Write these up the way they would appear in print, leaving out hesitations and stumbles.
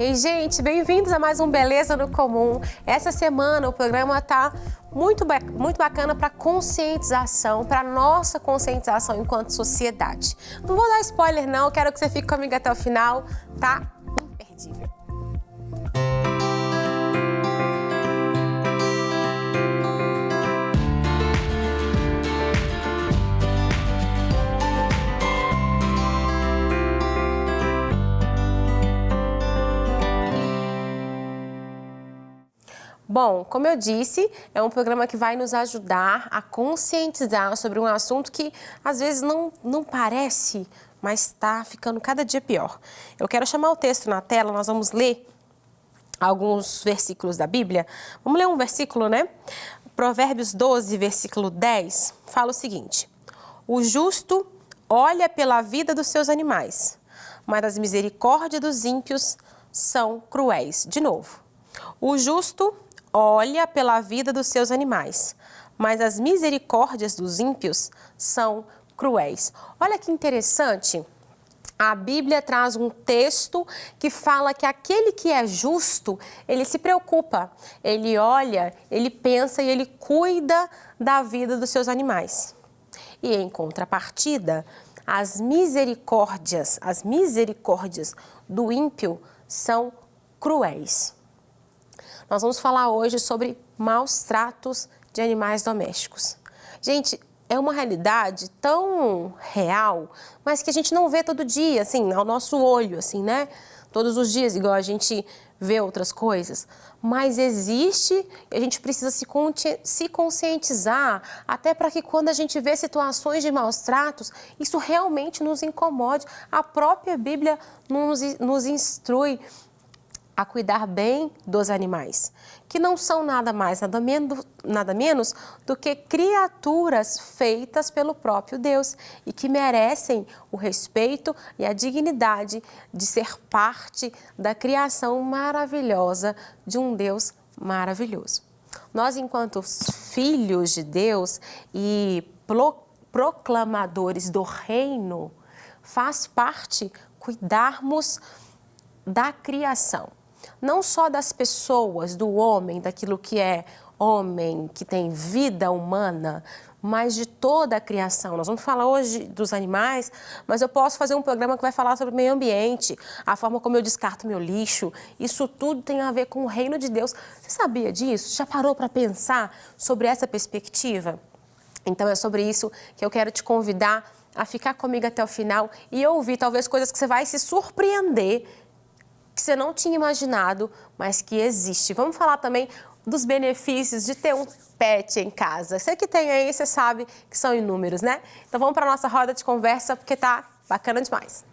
Ei, gente, bem-vindos a mais um Beleza no Comum. Essa semana o programa tá muito bacana para conscientização, para nossa conscientização enquanto sociedade. Não vou dar spoiler não, quero que você fique comigo até o final, tá? Imperdível. Bom, como eu disse, é um programa que vai nos ajudar a conscientizar sobre um assunto que às vezes não parece, mas está ficando cada dia pior. Eu quero chamar o texto na tela, nós vamos ler alguns versículos da Bíblia. Vamos ler um versículo, né? Provérbios 12, versículo 10, fala o seguinte: o justo olha pela vida dos seus animais, mas as misericórdias dos ímpios são cruéis. De novo, o justo olha pela vida dos seus animais, mas as misericórdias dos ímpios são cruéis. Olha que interessante, a Bíblia traz um texto que fala que aquele que é justo, ele se preocupa, ele olha, ele pensa e ele cuida da vida dos seus animais. E em contrapartida, as misericórdias do ímpio são cruéis. Nós vamos falar hoje sobre maus tratos de animais domésticos. Gente, é uma realidade tão real, mas que a gente não vê todo dia, assim, ao nosso olho, assim, né? Todos os dias, igual a gente vê outras coisas. Mas existe e a gente precisa se conscientizar, até para que quando a gente vê situações de maus tratos, isso realmente nos incomode. A própria Bíblia nos instrui a cuidar bem dos animais, que não são nada mais, nada menos do que criaturas feitas pelo próprio Deus e que merecem o respeito e a dignidade de ser parte da criação maravilhosa de um Deus maravilhoso. Nós, enquanto filhos de Deus e proclamadores do reino, faz parte cuidarmos da criação. Não só das pessoas, do homem, daquilo que é homem, que tem vida humana, mas de toda a criação. Nós vamos falar hoje dos animais, mas eu posso fazer um programa que vai falar sobre o meio ambiente, a forma como eu descarto meu lixo. Isso tudo tem a ver com o reino de Deus. Você sabia disso? Já parou para pensar sobre essa perspectiva? Então é sobre isso que eu quero te convidar a ficar comigo até o final e ouvir talvez coisas que você vai se surpreender, que você não tinha imaginado, mas que existe. Vamos falar também dos benefícios de ter um pet em casa. Você que tem aí, você sabe que são inúmeros, né? Então vamos para a nossa roda de conversa, porque tá bacana demais.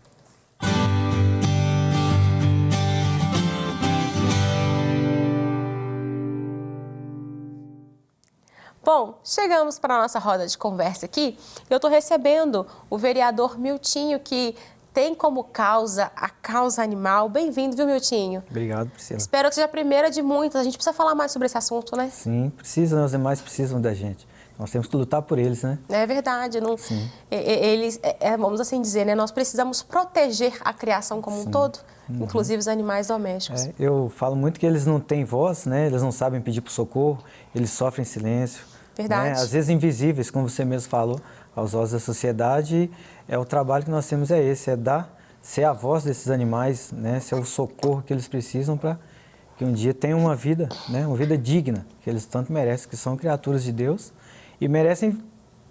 Bom, chegamos para a nossa roda de conversa aqui. Eu estou recebendo o vereador Miltinho, que tem como causa a causa animal. Bem-vindo, viu, Miltinho? Obrigado, Priscila. Espero que seja a primeira de muitas. A gente precisa falar mais sobre esse assunto, né? Sim, precisa, os animais precisam da gente. Nós temos que lutar por eles, né? É verdade. Não, Sim. Eles, vamos assim dizer, né? Nós precisamos proteger a criação como um todo, inclusive os animais domésticos. Eu falo muito que eles não têm voz, né? Eles não sabem pedir por socorro, eles sofrem em silêncio. Verdade. Né? Às vezes invisíveis, como você mesmo falou, aos olhos da sociedade. O trabalho que nós temos é esse, ser a voz desses animais, né? Ser o socorro que eles precisam para que um dia tenham uma vida, né? Uma vida digna, que eles tanto merecem, que são criaturas de Deus e merecem,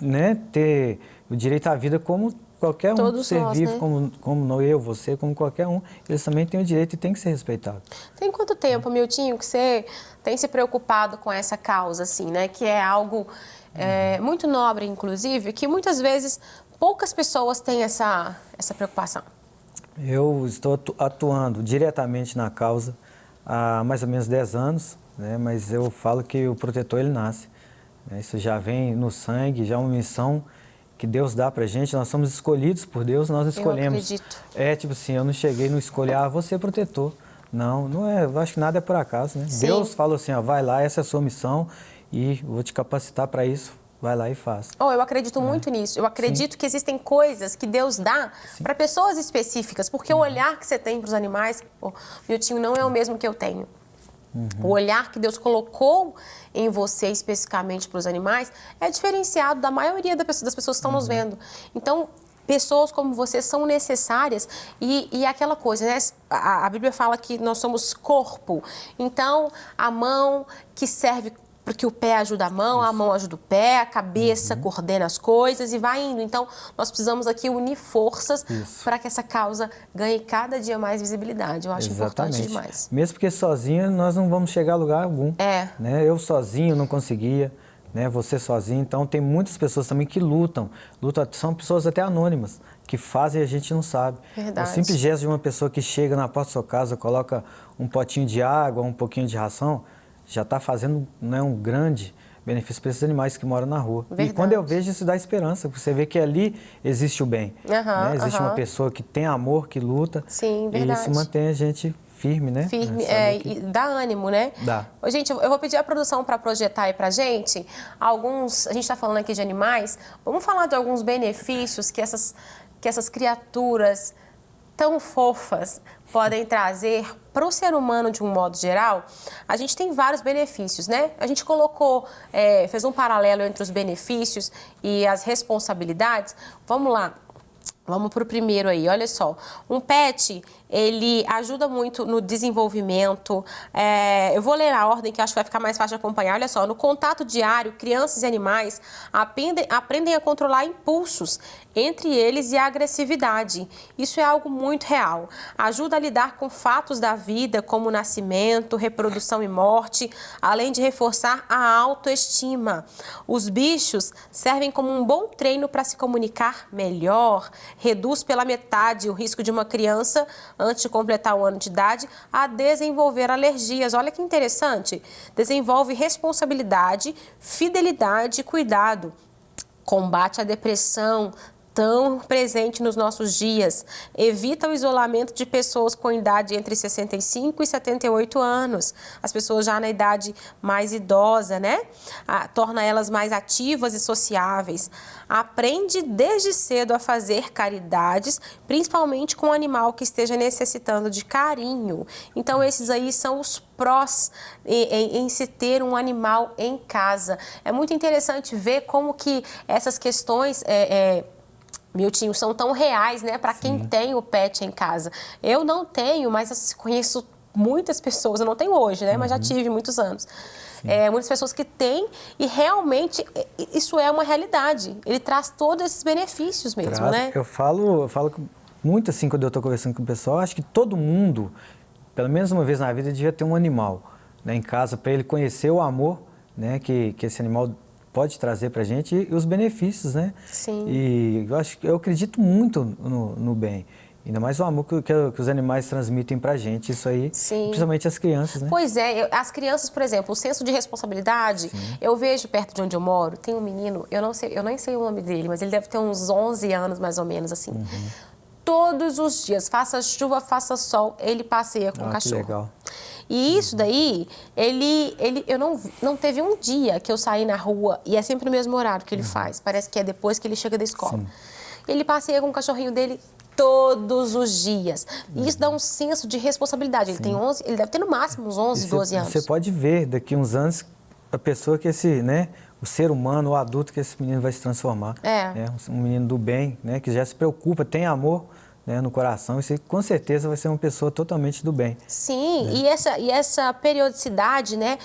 né, ter o direito à vida como qualquer um, todos ser nós, vivo, né? como eu, você, como qualquer um. Eles também têm o direito e têm que ser respeitados. Tem quanto tempo, Miltinho, que você tem se preocupado com essa causa, assim, né? Que é algo muito nobre, inclusive, que muitas vezes poucas pessoas têm essa preocupação. Eu estou atuando diretamente na causa há mais ou menos 10 anos, né? Mas eu falo que o protetor, ele nasce. Né? Isso já vem no sangue, já é uma missão que Deus dá pra gente. Nós somos escolhidos por Deus, nós escolhemos. Eu acredito. Tipo assim, eu não cheguei, não escolhi, você é protetor. Não é, eu acho que nada é por acaso, né? Sim. Deus falou assim, vai lá, essa é a sua missão e vou te capacitar para isso. vai lá e faz. Oh, eu acredito muito nisso. Eu acredito que existem coisas que Deus dá para pessoas específicas, porque o olhar que você tem para os animais, Miltinho, não é o mesmo que eu tenho. O olhar que Deus colocou em você especificamente para os animais é diferenciado da maioria das pessoas que estão nos vendo. Então, pessoas como você são necessárias e aquela coisa, né? A Bíblia fala que nós somos corpo. Então, a mão que serve porque o pé ajuda a mão ajuda o pé, a cabeça coordena as coisas e vai indo. Então, nós precisamos aqui unir forças para que essa causa ganhe cada dia mais visibilidade. Eu acho importante demais. Mesmo porque sozinho nós não vamos chegar a lugar algum. Né? Eu sozinho não conseguia, né? Você sozinho. Então, tem muitas pessoas também que lutam. São pessoas até anônimas, que fazem e a gente não sabe. Verdade. O simples gesto de uma pessoa que chega na porta da sua casa, coloca um potinho de água, um pouquinho de ração, já está fazendo, né, um grande benefício para esses animais que moram na rua. Verdade. E quando eu vejo, isso dá esperança. Você vê que ali existe o bem. Né? Existe uma pessoa que tem amor, que luta. Sim, verdade. E isso mantém a gente firme, né? Firme, e dá ânimo, né? Dá. Gente, eu vou pedir a produção para projetar aí pra gente alguns... A gente está falando aqui de animais. Vamos falar de alguns benefícios que essas criaturas tão fofas podem trazer para o ser humano de um modo geral. A gente tem vários benefícios, né? A gente colocou, fez um paralelo entre os benefícios e as responsabilidades. Vamos lá. Vamos para o primeiro aí, olha só. Um pet, ele ajuda muito no desenvolvimento. Eu vou ler a ordem que acho que vai ficar mais fácil de acompanhar. Olha só, no contato diário, crianças e animais aprendem a controlar impulsos, entre eles e a agressividade. Isso é algo muito real. Ajuda a lidar com fatos da vida, como nascimento, reprodução e morte, além de reforçar a autoestima. Os bichos servem como um bom treino para se comunicar melhor, reduz pela metade o risco de uma criança, antes de completar o ano de idade, a desenvolver alergias. Olha que interessante. Desenvolve responsabilidade, fidelidade e cuidado. Combate a depressão, tão presente nos nossos dias. Evita o isolamento de pessoas com idade entre 65 e 78 anos. As pessoas já na idade mais idosa, né? Torna elas mais ativas e sociáveis. Aprende desde cedo a fazer caridades, principalmente com um animal que esteja necessitando de carinho. Então, esses aí são os prós em se ter um animal em casa. É muito interessante ver como que essas questões... Miltinho, são tão reais, né, para quem tem o pet em casa. Eu não tenho, mas conheço muitas pessoas, eu não tenho hoje, né, mas já tive muitos anos. Muitas pessoas que têm e realmente isso é uma realidade. Ele traz todos esses benefícios mesmo, né? Eu falo muito assim quando eu estou conversando com o pessoal, acho que todo mundo, pelo menos uma vez na vida, devia ter um animal, né, em casa, para ele conhecer o amor, né, que esse animal pode trazer para a gente e os benefícios, né? Sim. E eu acredito muito no bem. Ainda mais o amor que os animais transmitem para a gente, isso aí, principalmente as crianças, né? Pois é, as crianças, por exemplo, o senso de responsabilidade, eu vejo perto de onde eu moro, tem um menino, eu nem sei o nome dele, mas ele deve ter uns 11 anos, mais ou menos, assim. Todos os dias, faça chuva, faça sol, ele passeia com o cachorro. Que legal. E isso daí, eu não teve um dia que eu saí na rua, e é sempre no mesmo horário que ele faz, parece que é depois que ele chega da escola. Ele passeia com o cachorrinho dele todos os dias. E isso dá um senso de responsabilidade. Ele tem 11, ele deve ter no máximo uns 11, 12 anos. Você pode ver daqui uns anos a pessoa que o ser humano, o adulto que esse menino vai se transformar. Né? Um menino do bem, né? Que já se preocupa, tem amor, né, no coração, isso com certeza vai ser uma pessoa totalmente do bem. Sim, né? e essa periodicidade, né,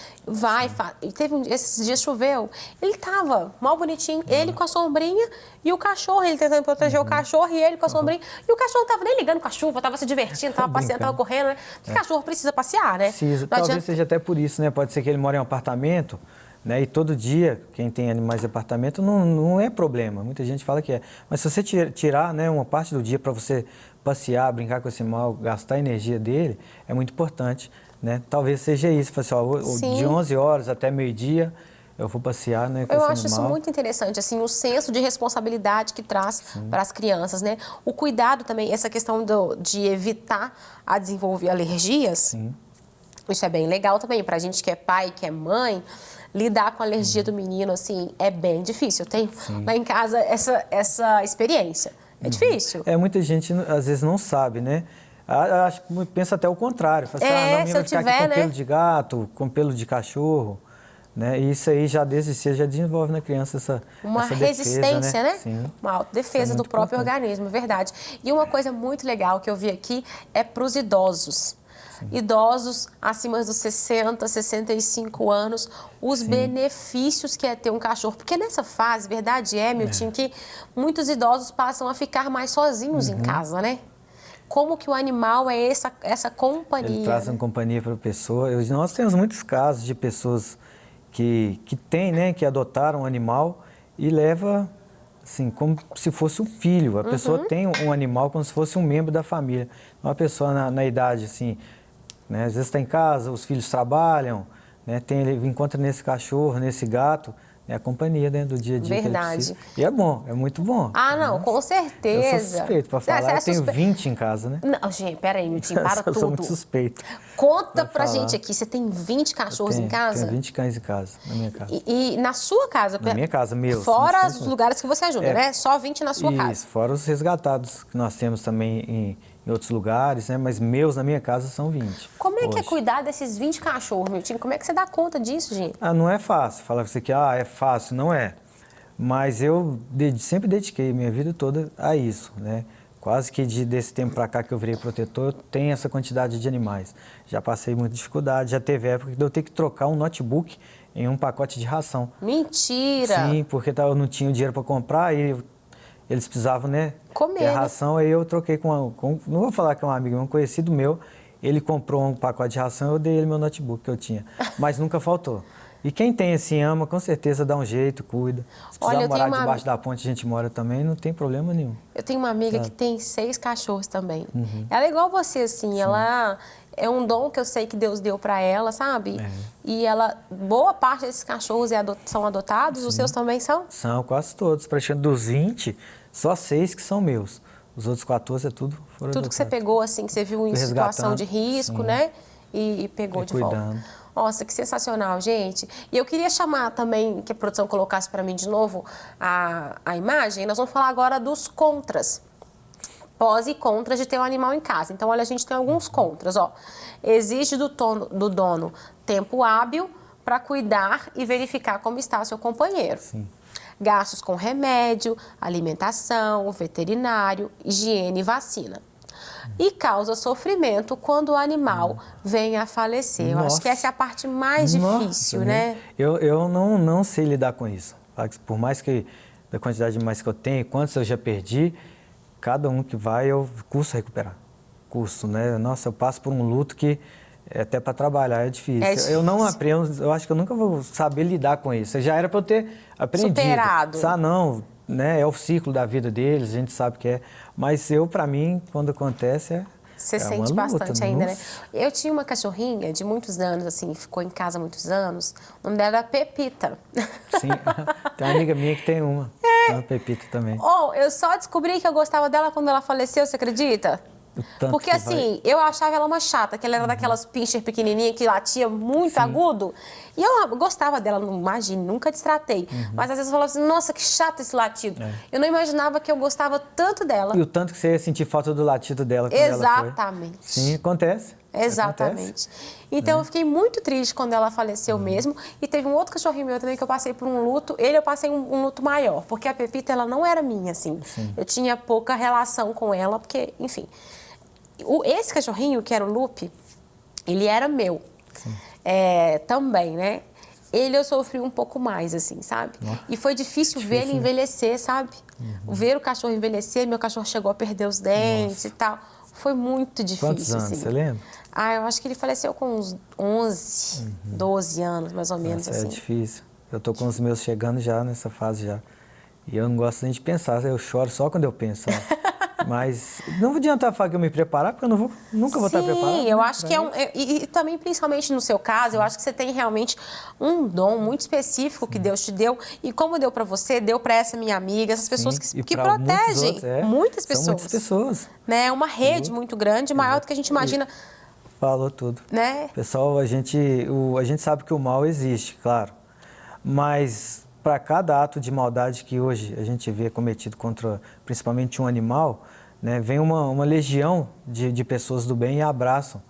esses dias choveu, ele tava mal bonitinho, ele com a sombrinha e o cachorro, ele tentando proteger o cachorro e ele com a sombrinha, e o cachorro não tava nem ligando com a chuva, tava se divertindo, tava passeando, tava correndo, né? Porque cachorro precisa passear, né? Precisa, talvez seja até por isso, né, pode ser que ele mora em um apartamento, né? E todo dia, quem tem animais de apartamento, não é problema. Muita gente fala que é. Mas se você tirar, né, uma parte do dia para você passear, brincar com esse animal, gastar a energia dele, é muito importante. Né? Talvez seja isso. Assim, de 11 horas até meio-dia, eu vou passear, né, com esse animal. Eu acho isso muito interessante, assim, o senso de responsabilidade que traz para as crianças, né? O cuidado também, essa questão de evitar a desenvolver alergias. Isso é bem legal também, pra gente que é pai, que é mãe, lidar com a alergia do menino, assim, é bem difícil. Eu tenho lá em casa essa experiência. É difícil. Muita gente às vezes não sabe, né? Acho que pensa até o contrário. Fala assim, não, a minha vai ficar aqui com pelo de gato, com pelo de cachorro. Né? E isso aí já desde cedo já desenvolve na criança essa resistência, defesa, né? Sim. Uma autodefesa do próprio organismo, verdade. E uma coisa muito legal que eu vi aqui é para os idosos. Sim. Idosos acima dos 60, 65 anos, os benefícios que é ter um cachorro. Porque nessa fase, verdade Milton, que muitos idosos passam a ficar mais sozinhos em casa, né? Como que o animal é essa companhia? Ele traz uma companhia para a pessoa. Nós temos muitos casos de pessoas que tem, né, que adotaram um animal e leva, assim, como se fosse um filho. A pessoa tem um animal como se fosse um membro da família. Uma pessoa na idade, assim, né, às vezes está em casa, os filhos trabalham, né, ele encontra nesse cachorro, nesse gato, é a companhia, né, do dia a dia. Verdade. Que ele precisa. E é bom, é muito bom. Não, com certeza. Eu sou suspeito para falar, eu tenho 20 em casa, né? Não, gente, peraí, Milton, para tudo. Eu sou muito suspeito. Conta pra gente aqui, você tem 20 cachorros em casa? Tenho 20 cães em casa, na minha casa. E na sua casa? Na minha casa, meus. Fora os lugares que você ajuda, né? Só 20 na sua casa. Isso, fora os resgatados que nós temos também em outros lugares, né? Mas meus na minha casa são 20. Como é que é cuidar desses 20 cachorros, Milton? Como é que você dá conta disso, gente? Não é fácil. Falar pra você que é fácil, não é. Mas eu sempre dediquei minha vida toda a isso, né? Quase que desse tempo para cá que eu virei protetor, eu tenho essa quantidade de animais. Já passei muita dificuldade, já teve época de eu ter que trocar um notebook em um pacote de ração. Mentira! Sim, porque eu não tinha dinheiro para comprar e eles precisavam, né? Comer, ter a ração, aí eu troquei com não vou falar que é um amigo, um conhecido meu, ele comprou um pacote de ração, eu dei ele meu notebook que eu tinha, mas nunca faltou. E quem tem assim, ama, com certeza dá um jeito, cuida. Se precisar morar debaixo da ponte, a gente mora também, não tem problema nenhum. Eu tenho uma amiga que tem 6 cachorros também. Ela é igual você, assim, ela é um dom que eu sei que Deus deu para ela, sabe? E boa parte desses cachorros são adotados, os seus também são? São, quase todos. Praticamente dos 20, só 6 que são meus. Os outros 14 é tudo fora Tudo que você pegou, assim, que você viu em situação de risco, né? E pegou de volta. Nossa, que sensacional, gente. E eu queria chamar também, que a produção colocasse para mim de novo a imagem. Nós vamos falar agora dos contras. Pós e contras de ter um animal em casa. Então, olha, a gente tem alguns contras, ó. Exige do dono tempo hábil para cuidar e verificar como está o seu companheiro. Sim. Gastos com remédio, alimentação, veterinário, higiene e vacina. E causa sofrimento quando o animal vem a falecer. Eu acho que essa é a parte mais difícil, né? Eu não sei lidar com isso. Por mais que, da quantidade de animais que eu tenho, quantos eu já perdi, cada um que vai eu custo recuperar. Custo, né? Nossa, eu passo por um luto que até para trabalhar é difícil. Eu não aprendo, eu acho que eu nunca vou saber lidar com isso. Já era para eu ter aprendido. Superado. Não, né? É o ciclo da vida deles, a gente sabe que é. Mas para mim, quando acontece, Você sente bastante ainda, né? Eu tinha uma cachorrinha de muitos anos, assim, ficou em casa muitos anos. O nome dela era Pepita. Sim, tem uma amiga minha que tem uma Pepita também. Eu só descobri que eu gostava dela quando ela faleceu, você acredita? Porque assim, eu achava ela uma chata, que ela era daquelas pincher pequenininhas que latia muito agudo. E eu gostava dela, não imagine, nunca destratei. Mas às vezes eu falava assim, nossa, que chato esse latido. Eu não imaginava que eu gostava tanto dela. E o tanto que você ia sentir falta do latido dela quando ela foi. Exatamente. Sim, acontece. Exatamente. Então eu fiquei muito triste quando ela faleceu mesmo. E teve um outro cachorrinho meu também que eu passei por um luto. Eu passei um luto maior, porque a Pepita, ela não era minha, assim. Eu tinha pouca relação com ela, porque, enfim... Esse cachorrinho, que era o Lupe, ele era meu também, né? Eu sofri um pouco mais, assim, sabe? E foi difícil ver ele envelhecer, sabe? Ver o cachorro envelhecer, meu cachorro chegou a perder os dentes e tal. Foi muito difícil. Quantos anos, você lembra? Eu acho que ele faleceu com uns 11, 12 anos, mais ou menos, assim. É difícil. Eu tô com os meus chegando já nessa fase já. E eu não gosto nem de pensar, eu choro só quando eu penso, Mas não adianta falar que eu me preparar, porque eu nunca vou estar preparado. Sim, eu acho que e também, principalmente no seu caso, eu acho que você tem realmente um dom muito específico que Deus te deu. E como deu para você, deu para essa minha amiga, essas pessoas que protegem muitas pessoas. São muitas pessoas. Né? Uma rede muito grande, maior do que a gente imagina. Falou tudo. Né? Pessoal, a gente sabe que o mal existe, claro. Mas para cada ato de maldade que hoje a gente vê cometido contra principalmente um animal, né, vem uma legião de pessoas do bem e abraçam,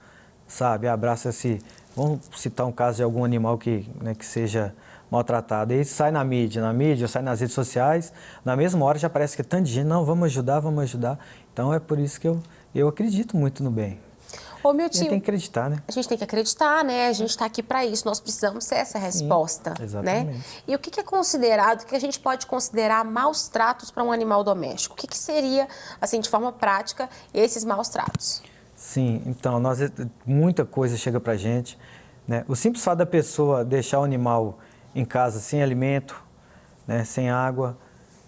sabe? Abraça esse... Vamos citar um caso de algum animal que, né, que seja maltratado. Aí sai na mídia, sai nas redes sociais, na mesma hora já parece que é tanto de gente, não, vamos ajudar, vamos ajudar. Então é por isso que eu acredito muito no bem. Ô, Miltinho, a gente tem que acreditar, né? A gente tem que acreditar, né? A gente está aqui para isso, nós precisamos ser essa resposta, exatamente. né? E o que é considerado, o que a gente pode considerar maus tratos para um animal doméstico? O que seria, assim, de forma prática, esses maus tratos? Sim, então, muita coisa chega para a gente, né? O simples fato da pessoa deixar o animal em casa sem alimento, né? Sem água,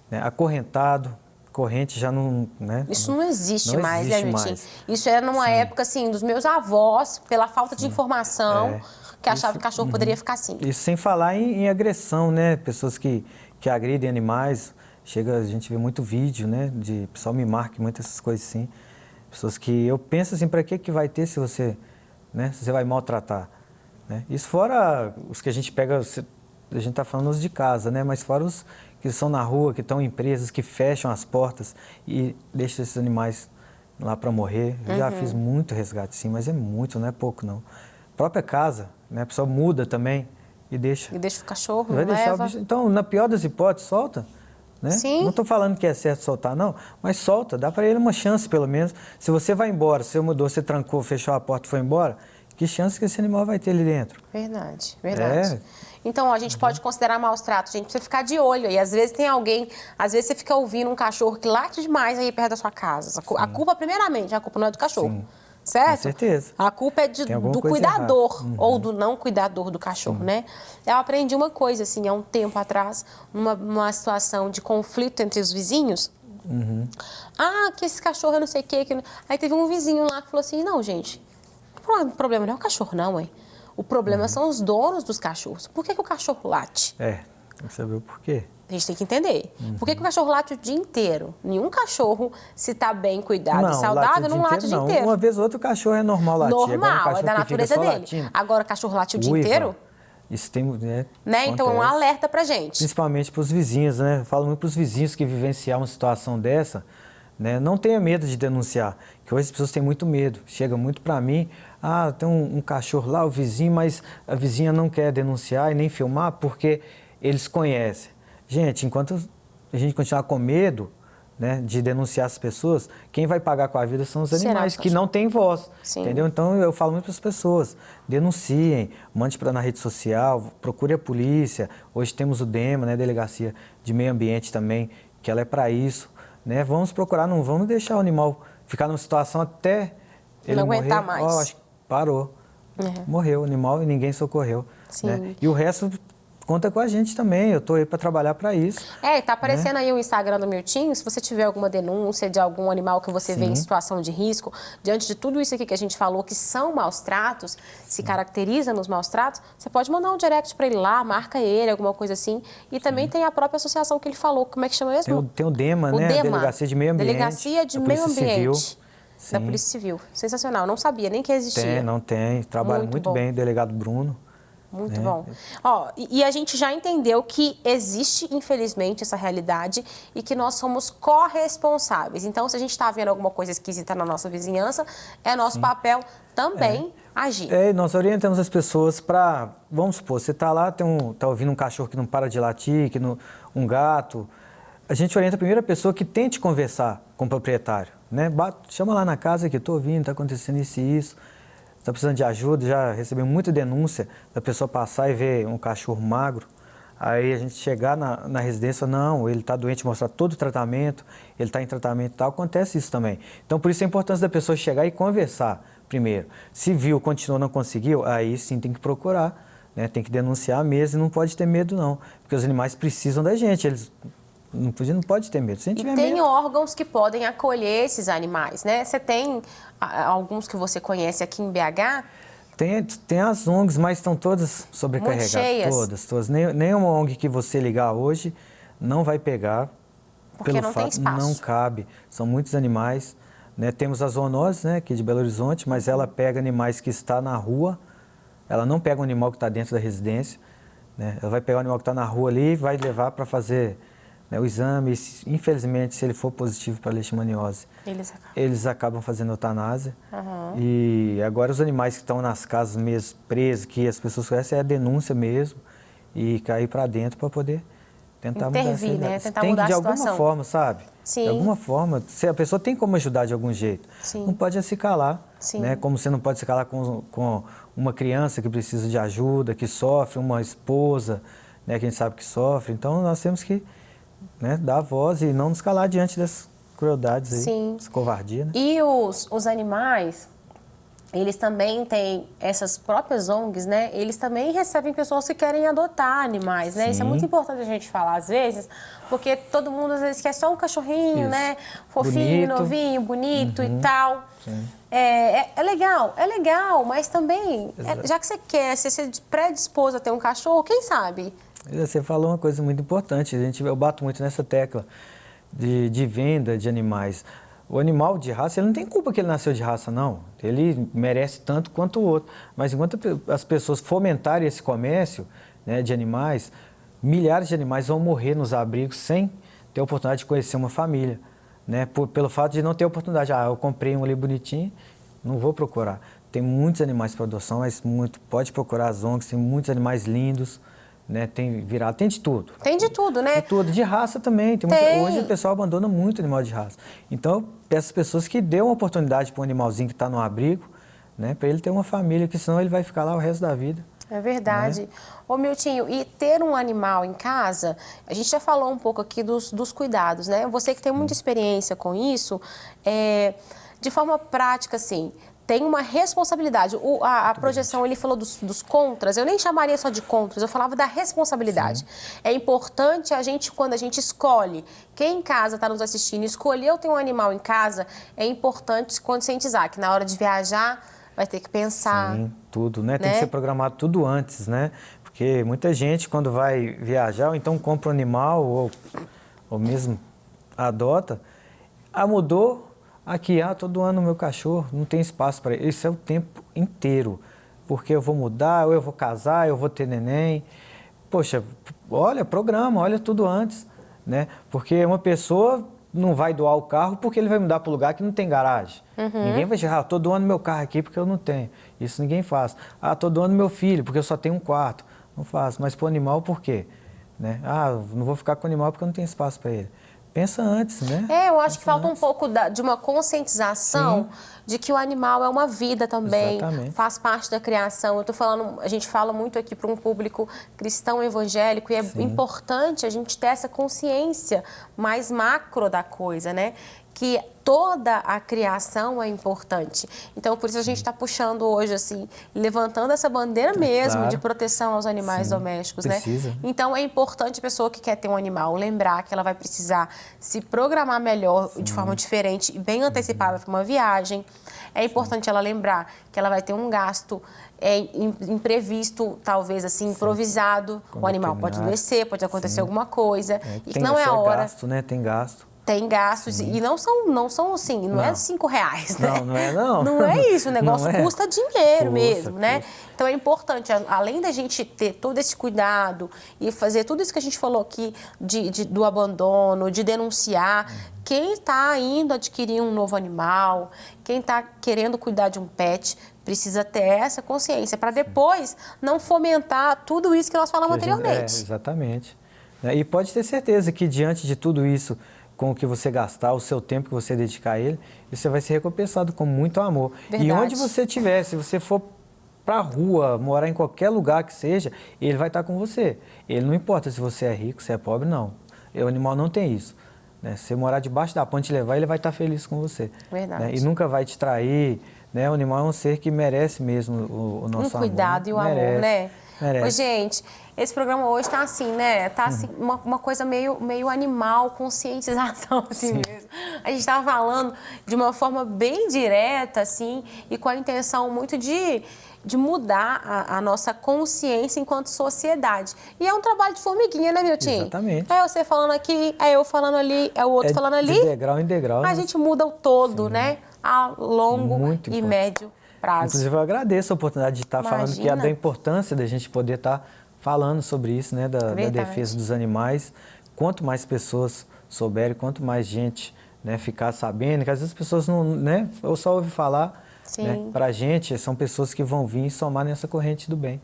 né? Acorrentado, corrente já não... Né? Isso não existe mais, existe né, mais. Isso era numa época, assim, dos meus avós, pela falta de informação, que achavam que o cachorro poderia ficar assim. Isso sem falar em agressão, né? Pessoas que agridem animais. A gente vê muito vídeo, né? De pessoal me marca, muitas essas coisas assim. Pessoas que eu penso assim, para que vai ter se você, né? Se você vai maltratar, né? Isso fora os que a gente pega, a gente está falando os de casa, né? Mas fora os que são na rua, que estão em empresas, que fecham as portas e deixam esses animais lá para morrer. Eu já fiz muito resgate, sim, mas é muito, não é pouco, não. Própria casa, né? A pessoa muda também e deixa. E deixa o cachorro, vai não deixar leva. o bicho. Então, na pior das hipóteses, solta. Né? Sim. Não estou falando que é certo soltar, não, mas solta, dá para ele uma chance, pelo menos. Se você vai embora, você mudou, você trancou, fechou a porta e foi embora, que chance que esse animal vai ter ali dentro? Verdade, verdade. Então, ó, a gente pode considerar maus tratos, a gente precisa ficar de olho. E às vezes tem alguém, às vezes você fica ouvindo um cachorro que late demais aí perto da sua casa. A culpa, primeiramente, a culpa não é do cachorro. Sim. Certo? Com certeza. A culpa é do cuidador ou do não cuidador do cachorro, né? Eu aprendi uma coisa, assim, há um tempo atrás, numa situação de conflito entre os vizinhos. Que esse cachorro é não sei o quê. Aí teve um vizinho lá que falou assim, não, gente, o problema não é o cachorro, não, hein? O problema são os donos dos cachorros. Por que o cachorro late? Tem que saber o porquê. A gente tem que entender. Por que o cachorro late o dia inteiro? Nenhum cachorro, se está bem cuidado e saudável, não late o dia inteiro. Uma vez ou outra o cachorro é normal latir. Normal, é da natureza dele. Latindo, agora o cachorro late o dia inteiro? Isso tem... Né? Então é um alerta pra gente. Principalmente para os vizinhos, né? Eu falo muito para os vizinhos que vivenciar uma situação dessa, né? Não tenha medo de denunciar, que hoje as pessoas têm muito medo. Chega muito para mim, tem um cachorro lá, o vizinho, mas a vizinha não quer denunciar e nem filmar porque eles conhecem. Gente, enquanto a gente continuar com medo, né, de denunciar as pessoas, quem vai pagar com a vida são os animais, que não têm voz, entendeu? Então, eu falo muito para as pessoas, denunciem, mande na rede social, procure a polícia. Hoje temos o DEMA, né, Delegacia de Meio Ambiente também, que ela é para isso, né? Vamos procurar, não vamos deixar o animal ficar numa situação até ele não morrer. Aguentar mais. Acho que parou, morreu o animal e ninguém socorreu. Né? E o resto... Conta com a gente também, eu estou aí para trabalhar para isso. Tá aparecendo aí o Instagram do Miltinho, se você tiver alguma denúncia de algum animal que você vê em situação de risco, diante de tudo isso aqui que a gente falou, que são maus tratos, se caracteriza nos maus tratos, você pode mandar um direct para ele lá, marca ele, alguma coisa assim. E também tem a própria associação que ele falou, como é que chama mesmo? Tem o DEMA, né? DEMA, Delegacia de Meio Ambiente. Delegacia de Meio Ambiente. Da Polícia Civil. Sensacional, não sabia nem que existia. Tem. Trabalha muito bem o delegado Bruno. Muito bom. E a gente já entendeu que existe, infelizmente, essa realidade e que nós somos corresponsáveis. Então, se a gente está vendo alguma coisa esquisita na nossa vizinhança, é nosso papel também agir. Nós orientamos as pessoas para, vamos supor, você está lá, tá ouvindo um cachorro que não para de latir, um gato. A gente orienta a primeira pessoa que tente conversar com o proprietário, né? Chama lá na casa que estou ouvindo, está acontecendo isso e isso. Está precisando de ajuda, já recebemos muita denúncia da pessoa passar e ver um cachorro magro. Aí a gente chegar na residência, não, ele está doente, mostrar todo o tratamento, ele está em tratamento e tal, acontece isso também. Então, por isso a importância da pessoa chegar e conversar primeiro. Se viu, continuou, não conseguiu, aí sim tem que procurar, né? Tem que denunciar mesmo e não pode ter medo não, porque os animais precisam da gente, eles... Não pode ter medo. Se a gente e tem órgãos que podem acolher esses animais, né? Você tem alguns que você conhece aqui em BH? Tem as ONGs, mas estão todas sobrecarregadas. Muito cheias. Todas. Nenhuma ONG que você ligar hoje não vai pegar. Porque não tem espaço. Não cabe. São muitos animais, né? Temos a zoonose, né, aqui de Belo Horizonte, mas ela pega animais que estão na rua, ela não pega um animal que está dentro da residência, né? Ela vai pegar o animal que está na rua ali e vai levar para fazer, né, o exame. Infelizmente, se ele for positivo para leishmaniose, eles acabam fazendo eutanásia. E agora os animais que estão nas casas mesmo presos, que as pessoas conhecem, é a denúncia mesmo, e cair para dentro para poder tentar intervir, mudar, né? Tentar tem mudar que, a de situação. alguma forma, sabe? Sim. De alguma forma, se a pessoa tem como ajudar de algum jeito. Sim. Não pode se calar, Sim. né? Como você não pode se calar com uma criança que precisa de ajuda, que sofre, uma esposa, né, que a gente sabe que sofre. Então, nós temos que, né, dar a voz e não nos calar diante dessas crueldades aí, Sim. essa covardia, né? E os animais, eles também têm, essas próprias ONGs, né? Eles também recebem pessoas que querem adotar animais, né? Sim. Isso é muito importante a gente falar às vezes, porque todo mundo às vezes quer só um cachorrinho, Isso. né? Fofinho, Bonito. novinho, bonito e tal. Sim. É legal, mas também, já que você quer, se você predispôs a ter um cachorro, quem sabe? Você falou uma coisa muito importante, eu bato muito nessa tecla de venda de animais. O animal de raça, ele não tem culpa que ele nasceu de raça, não. Ele merece tanto quanto o outro. Mas enquanto as pessoas fomentarem esse comércio, né, de animais, milhares de animais vão morrer nos abrigos sem ter a oportunidade de conhecer uma família, né? Pelo fato de não ter oportunidade. Eu comprei um ali bonitinho, não vou procurar. Tem muitos animais para adoção, mas pode procurar as ONGs, tem muitos animais lindos, né? Tem de tudo. Tem de tudo, né? De tudo, de raça também. Hoje o pessoal abandona muito animal de raça. Então, eu peço às pessoas que dêem uma oportunidade para um animalzinho que está no abrigo, né? Para ele ter uma família, que senão ele vai ficar lá o resto da vida. É verdade. Ô, Miltinho, e ter um animal em casa, a gente já falou um pouco aqui dos cuidados, né? Você que tem muita experiência com isso, de forma prática, assim, tem uma responsabilidade. A projeção, ele falou dos contras, eu nem chamaria só de contras, eu falava da responsabilidade. Sim. É importante a gente, quando a gente escolhe, quem em casa está nos assistindo, escolheu ter um animal em casa, é importante conscientizar que na hora de viajar, vai ter que pensar. Sim, tudo, né? Tem que ser programado tudo antes, né? Porque muita gente, quando vai viajar, ou então compra um animal, ou mesmo adota, mudou. Aqui, todo ano meu cachorro, não tem espaço para ele. Isso é o tempo inteiro. Porque eu vou mudar, ou eu vou casar, eu vou ter neném. Poxa, olha, programa, olha tudo antes, né? Porque uma pessoa não vai doar o carro porque ele vai mudar para o lugar que não tem garagem. Ninguém vai dizer, tô doando meu carro aqui porque eu não tenho. Isso ninguém faz. Tô doando meu filho porque eu só tenho um quarto. Não faço. Mas para o animal, por quê? Né? Não vou ficar com o animal porque eu não tenho espaço para ele. Pensa antes, né? Eu acho que falta um pouco de uma conscientização. Sim. De que o animal é uma vida também. Exatamente. Faz parte da criação. Eu tô falando, a gente fala muito aqui para um público cristão evangélico e é Sim. importante a gente ter essa consciência mais macro da coisa, né? Que toda a criação é importante. Então, por isso a gente está puxando hoje, assim, levantando essa bandeira mesmo de proteção aos animais Sim, domésticos, precisa. né? Então, é importante a pessoa que quer ter um animal lembrar que ela vai precisar se programar melhor, Sim. de forma diferente e bem antecipada para uma viagem. É importante ela lembrar que ela vai ter um gasto imprevisto, talvez assim, improvisado. O animal pode adoecer, pode acontecer Sim. alguma coisa. E que não é a hora. Gasto, né? Tem gasto. Tem gastos Sim. e não são assim, não é R$5, né? Não é não. Não é isso, o negócio custa dinheiro mesmo, né? Então é importante, além da gente ter todo esse cuidado e fazer tudo isso que a gente falou aqui do abandono, de denunciar, quem está indo adquirir um novo animal, quem está querendo cuidar de um pet, precisa ter essa consciência para depois não fomentar tudo isso que nós falamos anteriormente. Exatamente. E pode ter certeza que diante de tudo isso, com o que você gastar, o seu tempo que você dedicar a ele, você vai ser recompensado com muito amor. Verdade. E onde você estiver, se você for para a rua, morar em qualquer lugar que seja, ele vai estar com você. Ele não importa se você é rico, se é pobre, não. O animal não tem isso. Né? Se você morar debaixo da ponte e levar, ele vai estar feliz com você. Verdade. Né? E nunca vai te trair. Né? O animal é um ser que merece mesmo o nosso amor. Um cuidado e o amor, né? Ô, gente, esse programa hoje tá assim, né? Tá assim, uma coisa meio animal, conscientização, assim mesmo. A gente tava falando de uma forma bem direta, assim, e com a intenção muito de mudar a nossa consciência enquanto sociedade. E é um trabalho de formiguinha, né, Miltinho? Exatamente. É você falando aqui, é eu falando ali, é o outro falando ali. De degrau em degrau. A gente muda o todo, Sim. né? a longo Muito e importante. médio prazo. Inclusive, eu agradeço a oportunidade de estar falando que da importância da gente poder estar falando sobre isso, né, da defesa dos animais. Quanto mais pessoas souberem, quanto mais gente, né, ficar sabendo, que às vezes as pessoas não, né, eu só ouvi falar, né, para a gente, são pessoas que vão vir e somar nessa corrente do bem,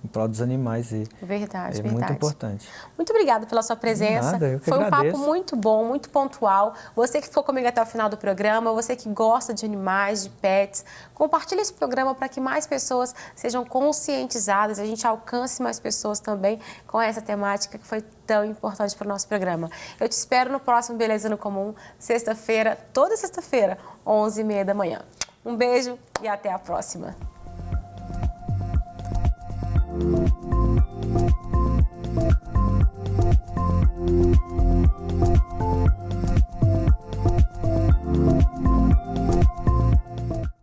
em prol dos animais. E verdade. muito importante. Muito obrigada pela sua presença. Nada, eu que Foi um agradeço. papo muito bom, muito pontual. Você que ficou comigo até o final do programa, você que gosta de animais, de pets, compartilhe esse programa para que mais pessoas sejam conscientizadas, a gente alcance mais pessoas também com essa temática que foi tão importante para o nosso programa. Eu te espero no próximo Beleza no Comum, sexta-feira, toda sexta-feira, 11h30 da manhã. Um beijo e até a próxima.